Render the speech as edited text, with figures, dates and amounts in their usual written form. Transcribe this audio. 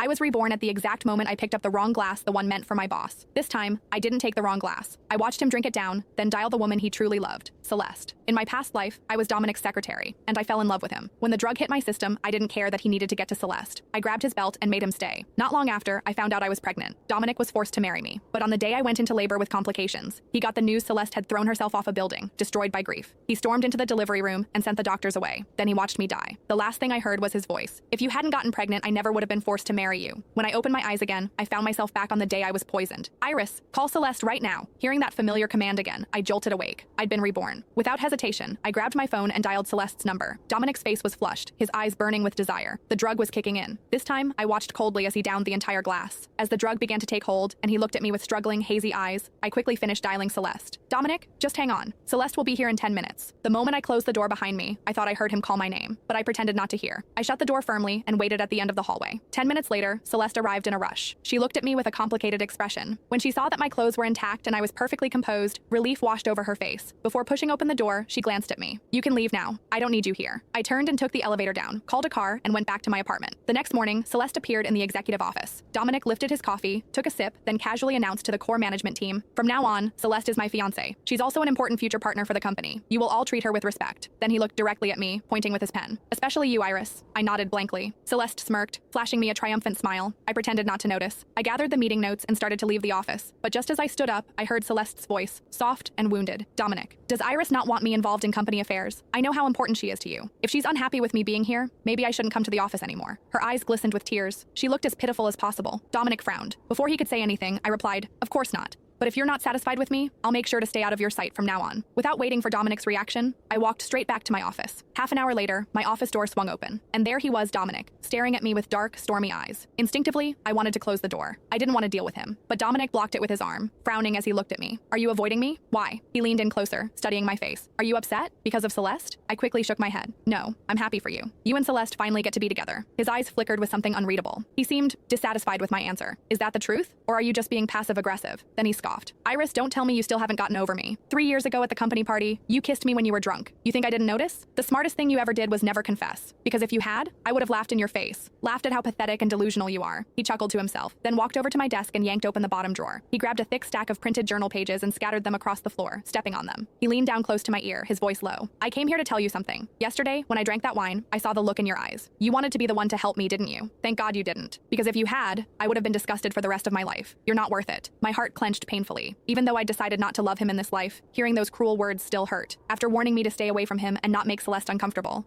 I was reborn at the exact moment I picked up the wrong glass, the one meant for my boss. This time, I didn't take the wrong glass. I watched him drink it down, then dial the woman he truly loved, Celeste. In my past life, I was Dominic's secretary, and I fell in love with him. When the drug hit my system, I didn't care that he needed to get to Celeste. I grabbed his belt and made him stay. Not long after, I found out I was pregnant. Dominic was forced to marry me. But on the day I went into labor with complications, he got the news Celeste had thrown herself off a building, destroyed by grief. He stormed into the delivery room and sent the doctors away. Then he watched me die. The last thing I heard was his voice. If you hadn't gotten pregnant, I never would have been forced to marry you. When I opened my eyes again, I found myself back on the day I was poisoned. Iris, call Celeste right now. Hearing that familiar command again, I jolted awake. I'd been reborn. Without hesitation, I grabbed my phone and dialed Celeste's number. Dominic's face was flushed, his eyes burning with desire. The drug was kicking in. This time, I watched coldly as he downed the entire glass. As the drug began to take hold, and he looked at me with struggling, hazy eyes, I quickly finished dialing Celeste. Dominic, just hang on. Celeste will be here in 10 minutes. The moment I closed the door behind me, I thought I heard him call my name, but I pretended not to hear. I shut the door firmly and waited at the end of the hallway. 10 minutes later, Celeste arrived in a rush. She looked at me with a complicated expression. When she saw that my clothes were intact and I was perfectly composed, relief washed over her face. Before pushing open the door, she glanced at me. You can leave now. I don't need you here. I turned and took the elevator down, called a car, and went back to my apartment. The next morning, Celeste appeared in the executive office. Dominic lifted his coffee, took a sip, then casually announced to the core management team, "From now on, Celeste is my fiancée. She's also an important future partner for the company. You will all treat her with respect." Then he looked directly at me, pointing with his pen. "Especially you, Iris." I nodded blankly. Celeste smirked, flashing me a triumphant smile. I pretended not to notice. I gathered the meeting notes and started to leave the office. But just as I stood up, I heard Celeste's voice, soft and wounded. "Dominic, does Iris not want me involved in company affairs? I know how important she is to you. If she's unhappy with me being here, maybe I shouldn't come to the office anymore." Her eyes glistened with tears. She looked as pitiful as possible. Dominic frowned. Before he could say anything, I replied, "Of course not. But if you're not satisfied with me, I'll make sure to stay out of your sight from now on." Without waiting for Dominic's reaction, I walked straight back to my office. Half an hour later, my office door swung open, and there he was, Dominic, staring at me with dark, stormy eyes. Instinctively, I wanted to close the door. I didn't want to deal with him, but Dominic blocked it with his arm, frowning as he looked at me. "Are you avoiding me? Why?" He leaned in closer, studying my face. "Are you upset? Because of Celeste?" I quickly shook my head. "No, I'm happy for you. You and Celeste finally get to be together." His eyes flickered with something unreadable. He seemed dissatisfied with my answer. "Is that the truth? Or are you just being passive-aggressive?" Then he scoffed. "Iris, don't tell me you still haven't gotten over me. 3 years ago at the company party, you kissed me when you were drunk. You think I didn't notice? The smartest thing you ever did was never confess. Because if you had, I would have laughed in your face. Laughed at how pathetic and delusional you are." He chuckled to himself, then walked over to my desk and yanked open the bottom drawer. He grabbed a thick stack of printed journal pages and scattered them across the floor, stepping on them. He leaned down close to my ear, his voice low. "I came here to tell you something. Yesterday, when I drank that wine, I saw the look in your eyes. You wanted to be the one to help me, didn't you? Thank God you didn't. Because if you had, I would have been disgusted for the rest of my life. You're not worth it." My heart clenched painfully. Even though I decided not to love him in this life, hearing those cruel words still hurt. After warning me to stay away from him and not make Celeste uncomfortable,